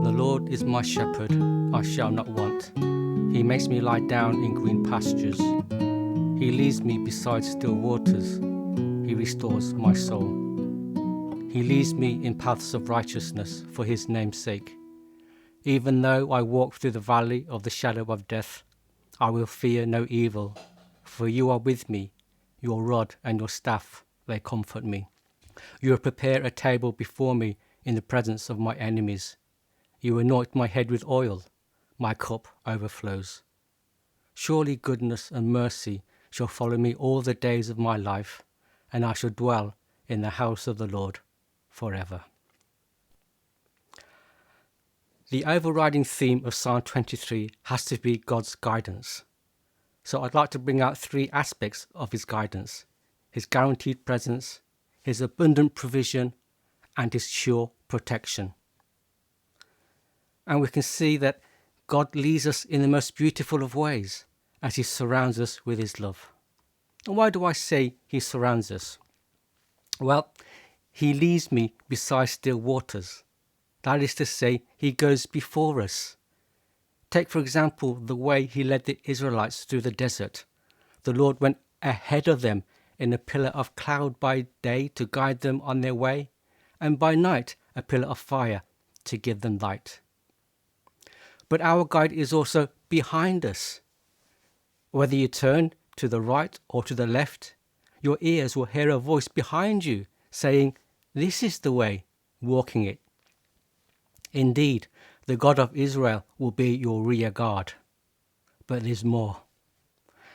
The Lord is my shepherd, I shall not want. He makes me lie down in green pastures. He leads me beside still waters. He restores my soul. He leads me in paths of righteousness for his name's sake. Even though I walk through the valley of the shadow of death, I will fear no evil, for you are with me. Your rod and your staff, they comfort me. You will prepare a table before me in the presence of my enemies. You anoint my head with oil, my cup overflows. Surely goodness and mercy shall follow me all the days of my life, and I shall dwell in the house of the Lord forever. The overriding theme of Psalm 23 has to be God's guidance. So I'd like to bring out three aspects of his guidance: his guaranteed presence, his abundant provision, and his sure protection. And we can see that God leads us in the most beautiful of ways as he surrounds us with his love. And why do I say he surrounds us? Well, he leads me beside still waters. That is to say, he goes before us. Take, for example, the way he led the Israelites through the desert. The Lord went ahead of them in a pillar of cloud by day to guide them on their way, and by night a pillar of fire to give them light. But our guide is also behind us. Whether you turn to the right or to the left, your ears will hear a voice behind you saying, "This is the way, walking it." Indeed, the God of Israel will be your rear guard. But there's more.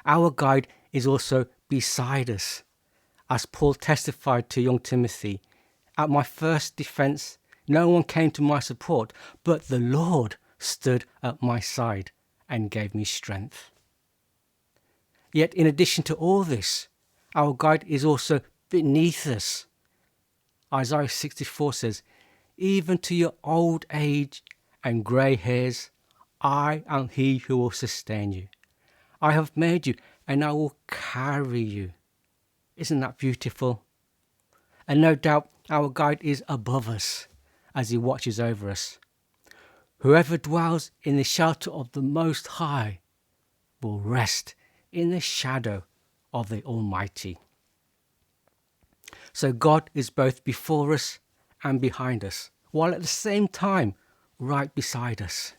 Our guide is also beside us. As Paul testified to young Timothy, "At my first defense, no one came to my support, but the Lord stood at my side and gave me strength." Yet in addition to all this, our guide is also beneath us. Isaiah 64 says, "Even to your old age and grey hairs, I am he who will sustain you. I have made you and I will carry you." Isn't that beautiful? And no doubt our guide is above us as he watches over us. Whoever dwells in the shelter of the Most High will rest in the shadow of the Almighty. So God is both before us and behind us, while at the same time right beside us.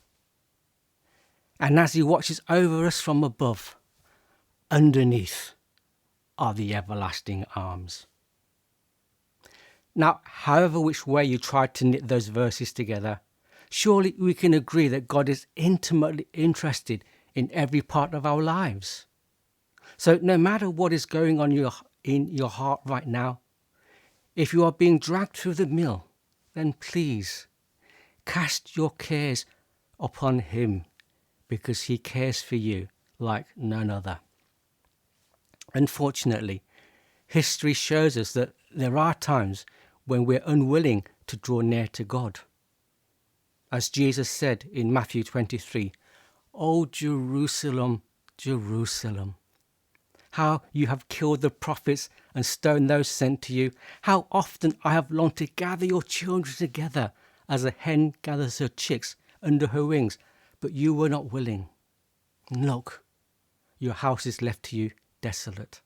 And as he watches over us from above, underneath are the everlasting arms. Now, however which way you try to knit those verses together, surely we can agree that God is intimately interested in every part of our lives. So no matter what is going on in your heart right now, if you are being dragged through the mill, then please cast your cares upon him, because he cares for you like none other. Unfortunately, history shows us that there are times when we're unwilling to draw near to God. As Jesus said in Matthew 23, "O Jerusalem, Jerusalem, how you have killed the prophets and stoned those sent to you. How often I have longed to gather your children together as a hen gathers her chicks under her wings, but you were not willing. And look, your house is left to you desolate."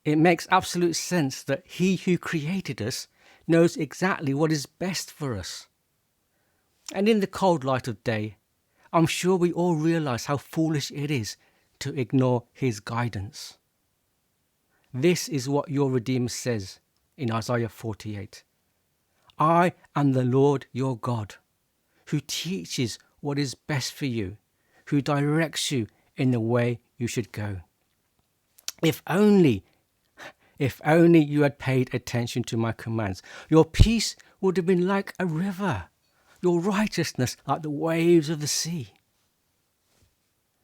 It makes absolute sense that he who created us knows exactly what is best for us. And in the cold light of day, I'm sure we all realize how foolish it is to ignore his guidance. This is what your Redeemer says in Isaiah 48. "I am the Lord your God, who teaches what is best for you, who directs you in the way you should go." If only you had paid attention to my commands, your peace would have been like a river, your righteousness like the waves of the sea.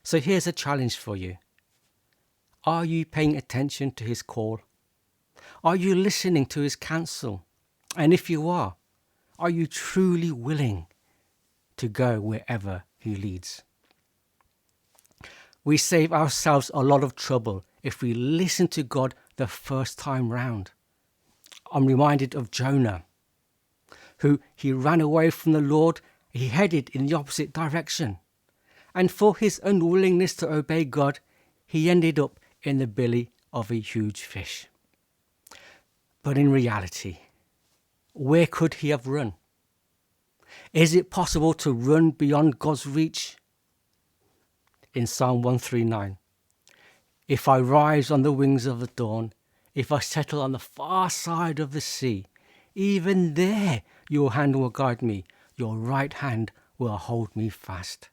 So here's a challenge for you. Are you paying attention to his call? Are you listening to his counsel? And if you are you truly willing to go wherever he leads? we save ourselves a lot of trouble if we listen to God the first time round. I'm reminded of Jonah, who he ran away from the Lord. He headed in the opposite direction. And for his unwillingness to obey God, he ended up in the belly of a huge fish. But in reality, where could he have run? Is it possible to run beyond God's reach? In Psalm 139, if I rise on the wings of the dawn, if I settle on the far side of the sea, even there your hand will guide me, your right hand will hold me fast.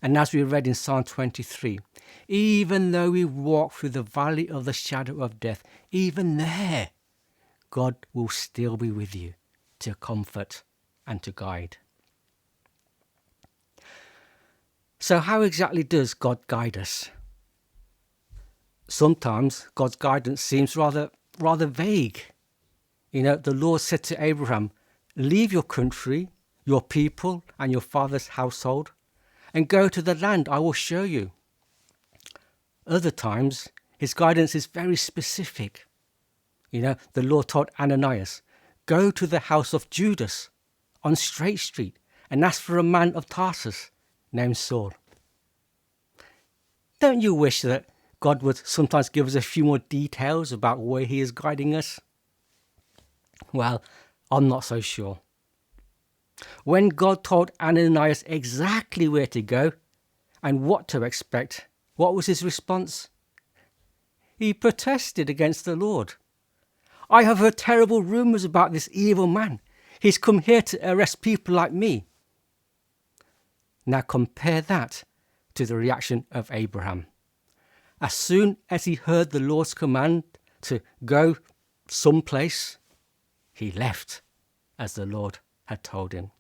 And as we read in Psalm 23, even though we walk through the valley of the shadow of death, even there God will still be with you to comfort and to guide. So how exactly does God guide us? Sometimes God's guidance seems rather vague. The Lord said to Abraham, leave your country, your people, and your father's household, and go to the land I will show you. Other times, his guidance is very specific. The Lord told Ananias, go to the house of Judas on Straight Street and ask for a man of Tarsus named Saul. Don't you wish that God would sometimes give us a few more details about where he is guiding us? Well, I'm not so sure. When God told Ananias exactly where to go and what to expect, what was his response? He protested against the Lord. I have heard terrible rumours about this evil man. He's come here to arrest people like me. Now compare that to the reaction of Abraham. As soon as he heard the Lord's command to go someplace, he left as the Lord had told him.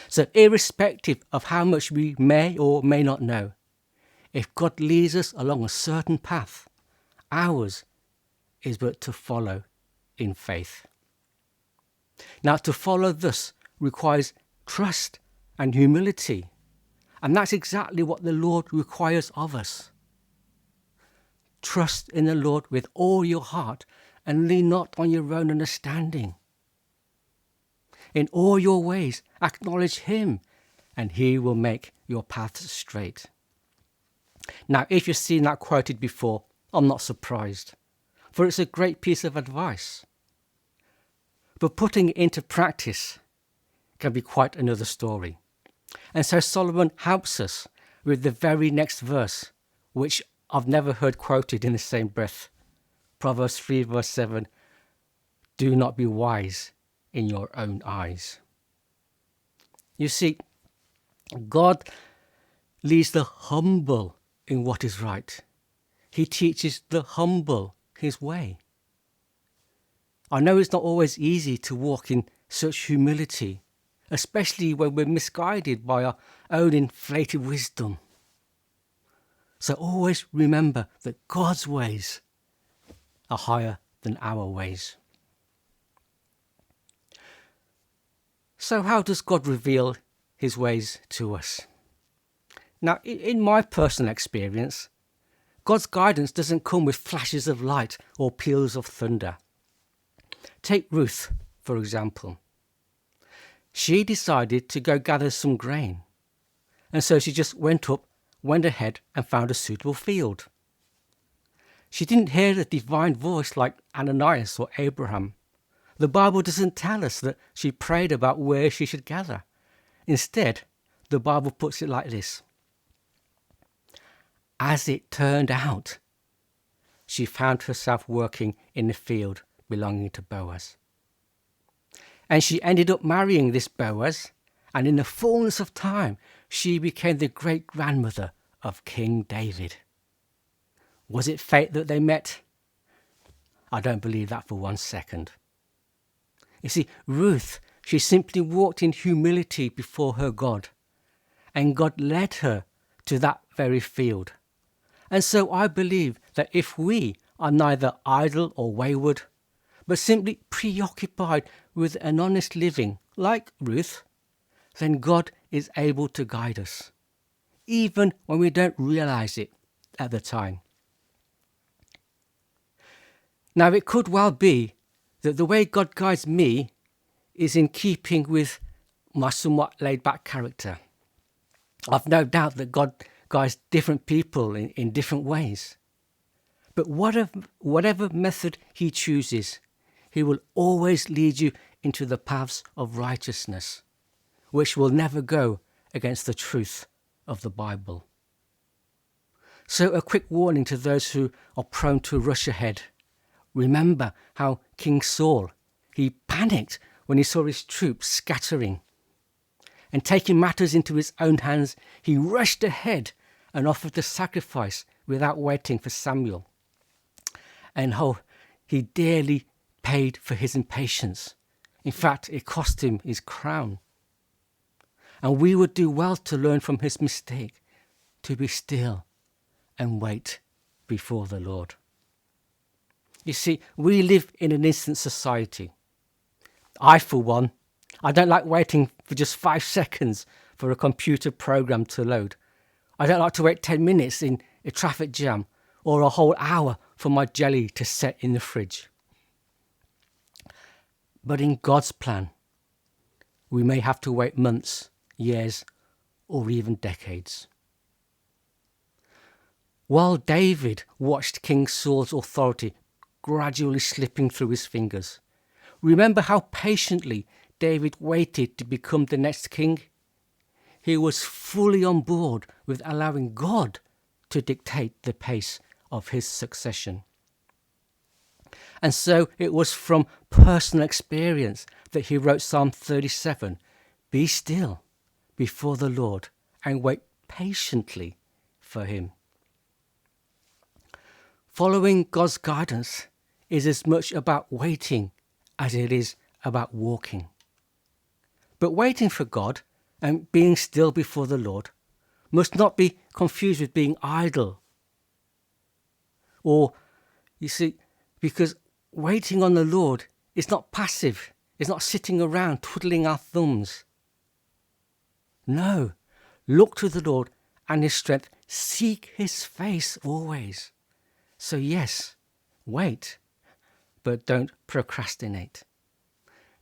So irrespective of how much we may or may not know, if God leads us along a certain path, ours is but to follow in faith. Now, to follow thus requires trust and humility, and that's exactly what the Lord requires of us. Trust in the Lord with all your heart and lean not on your own understanding. In all your ways, acknowledge him, and he will make your paths straight. Now, if you've seen that quoted before, I'm not surprised, for it's a great piece of advice. But putting it into practice can be quite another story. And so Solomon helps us with the very next verse, which I've never heard quoted in the same breath. Proverbs 3 verse 7, do not be wise in your own eyes. You see, God leads the humble in what is right. He teaches the humble his way. I know it's not always easy to walk in such humility, especially when we're misguided by our own inflated wisdom. So always remember that God's ways are higher than our ways. So how does God reveal his ways to us? Now, in my personal experience, God's guidance doesn't come with flashes of light or peals of thunder. Take Ruth, for example. She decided to go gather some grain, and so she just went ahead and found a suitable field. She didn't hear the divine voice like Ananias or Abraham. The Bible doesn't tell us that she prayed about where she should gather. Instead, the Bible puts it like this. As it turned out, she found herself working in the field belonging to Boaz. And she ended up marrying this Boaz, and in the fullness of time, she became the great-grandmother of King David. Was it fate that they met? I don't believe that for 1 second. You see, Ruth, she simply walked in humility before her God, and God led her to that very field. And so I believe that if we are neither idle or wayward, but simply preoccupied with an honest living, like Ruth, then God is able to guide us, even when we don't realize it at the time. Now, it could well be that the way God guides me is in keeping with my somewhat laid-back character. I've no doubt that God guides different people in different ways. But whatever method he chooses, he will always lead you into the paths of righteousness, which will never go against the truth of the Bible. So a quick warning to those who are prone to rush ahead. Remember how King Saul, he panicked when he saw his troops scattering. And taking matters into his own hands, he rushed ahead and offered the sacrifice without waiting for Samuel. And he dearly paid for his impatience. In fact, it cost him his crown. And we would do well to learn from his mistake, to be still and wait before the Lord. You see, we live in an instant society. I, for one, I don't like waiting for just 5 seconds for a computer program to load. I don't like to wait 10 minutes in a traffic jam or a whole hour for my jelly to set in the fridge. But in God's plan, we may have to wait months, years, or even decades. While David watched King Saul's authority gradually slipping through his fingers, remember how patiently David waited to become the next king? He was fully on board with allowing God to dictate the pace of his succession. And so it was from personal experience that he wrote Psalm 37, "Be still before the Lord and wait patiently for him." Following God's guidance is as much about waiting as it is about walking. But waiting for God and being still before the Lord must not be confused with being idle. Or, you see, because waiting on the Lord is not passive. It's not sitting around twiddling our thumbs. No, look to the Lord and his strength. Seek his face always. So yes, wait, but don't procrastinate.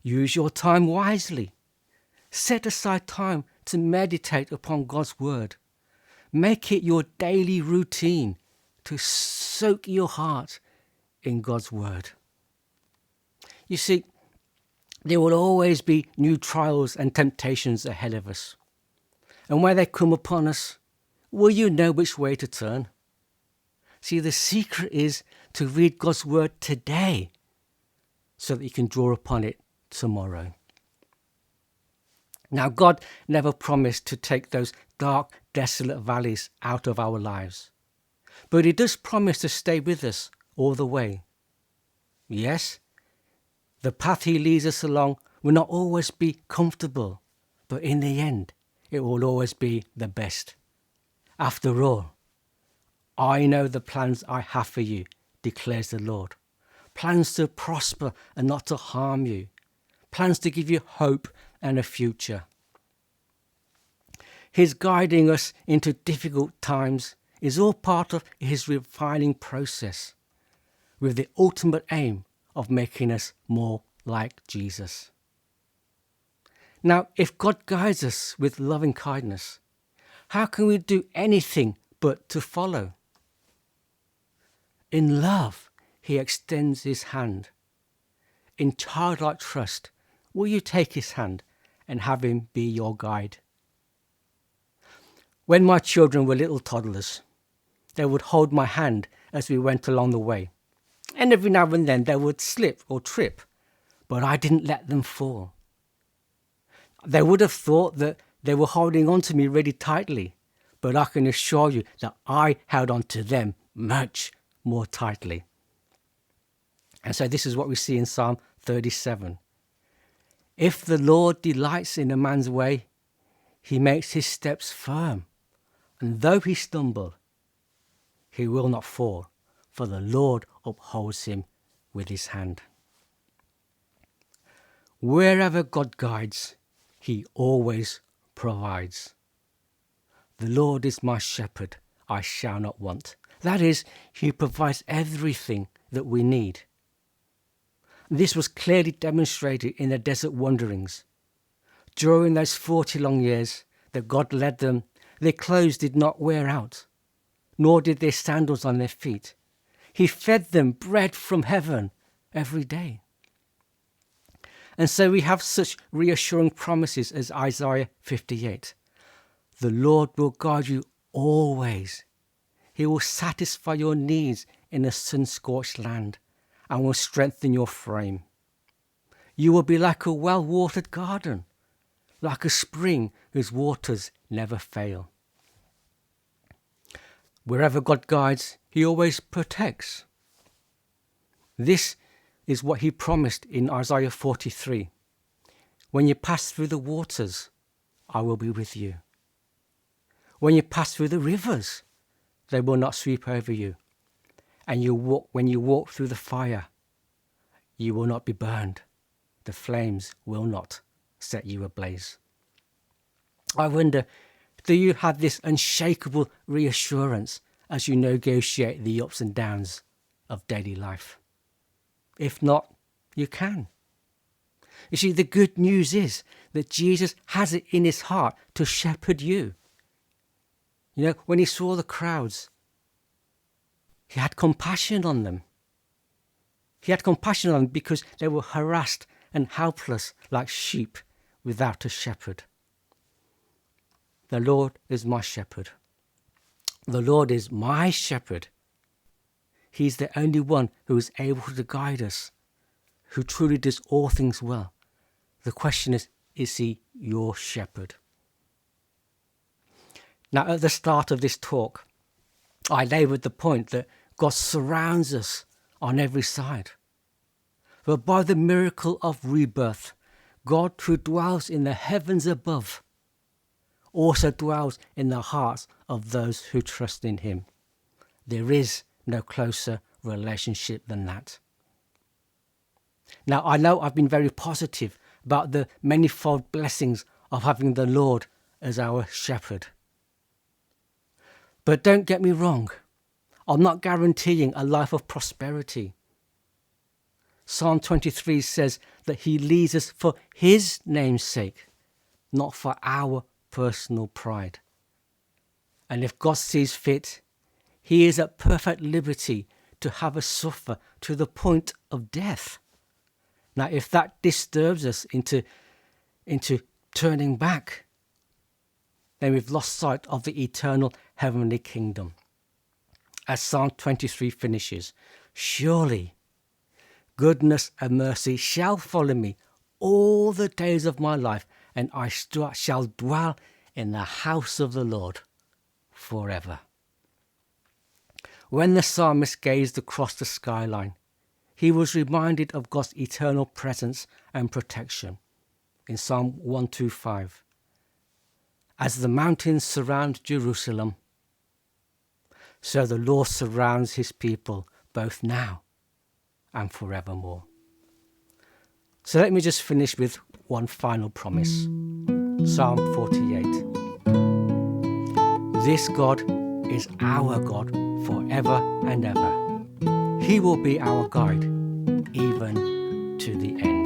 Use your time wisely. Set aside time to meditate upon God's word. Make it your daily routine to soak your heart in God's word. You see, there will always be new trials and temptations ahead of us. And when they come upon us, will you know which way to turn? See, the secret is to read God's word today so that you can draw upon it tomorrow. Now, God never promised to take those dark, desolate valleys out of our lives. But he does promise to stay with us all the way. Yes, the path he leads us along will not always be comfortable, but in the end, it will always be the best. After all, I know the plans I have for you, declares the Lord. Plans to prosper and not to harm you. Plans to give you hope and a future. His guiding us into difficult times is all part of his refining process, with the ultimate aim of making us more like Jesus. Now, if God guides us with loving kindness, how can we do anything but to follow? In love, he extends his hand. In childlike trust, will you take his hand and have him be your guide? When my children were little toddlers, they would hold my hand as we went along the way. And every now and then they would slip or trip, but I didn't let them fall. They would have thought that they were holding on to me really tightly, but I can assure you that I held on to them much more tightly. And so this is what we see in Psalm 37. If the Lord delights in a man's way, he makes his steps firm. And though he stumble, he will not fall, for the Lord upholds him with his hand. Wherever God guides, he always provides. The Lord is my shepherd, I shall not want. That is, he provides everything that we need. This was clearly demonstrated in their desert wanderings. During those 40 long years that God led them, their clothes did not wear out, nor did their sandals on their feet. He fed them bread from heaven every day. And so we have such reassuring promises as Isaiah 58. The Lord will guide you always. He will satisfy your needs in a sun-scorched land and will strengthen your frame. You will be like a well-watered garden, like a spring whose waters never fail. Wherever God guides, he always protects. This is what he promised in Isaiah 43. When you pass through the waters, I will be with you. When you pass through the rivers, they will not sweep over you. And when you walk through the fire, you will not be burned. The flames will not set you ablaze. I wonder, do you have this unshakable reassurance as you negotiate the ups and downs of daily life? If not, you can. You see, the good news is that Jesus has it in his heart to shepherd you. You know, when he saw the crowds, he had compassion on them. He had compassion on them because they were harassed and helpless like sheep without a shepherd. The Lord is my shepherd. The Lord is my shepherd. He's the only one who is able to guide us, who truly does all things well. The question is he your shepherd? Now, at the start of this talk, I laboured the point that God surrounds us on every side. But by the miracle of rebirth, God who dwells in the heavens above also dwells in the hearts of those who trust in him. There is no closer relationship than that. Now, I know I've been very positive about the manifold blessings of having the Lord as our shepherd. But don't get me wrong, I'm not guaranteeing a life of prosperity. Psalm 23 says that he leads us for his name's sake, not for our personal pride. And if God sees fit, he is at perfect liberty to have us suffer to the point of death. Now, if that disturbs us into turning back, then we've lost sight of the eternal heavenly kingdom. As Psalm 23 finishes, surely goodness and mercy shall follow me all the days of my life, and I shall dwell in the house of the Lord forever. When the psalmist gazed across the skyline, he was reminded of God's eternal presence and protection. In Psalm 125, as the mountains surround Jerusalem, so the Lord surrounds his people both now and forevermore. So let me just finish with one final promise. Psalm 48. This God is our God forever and ever. He will be our guide even to the end.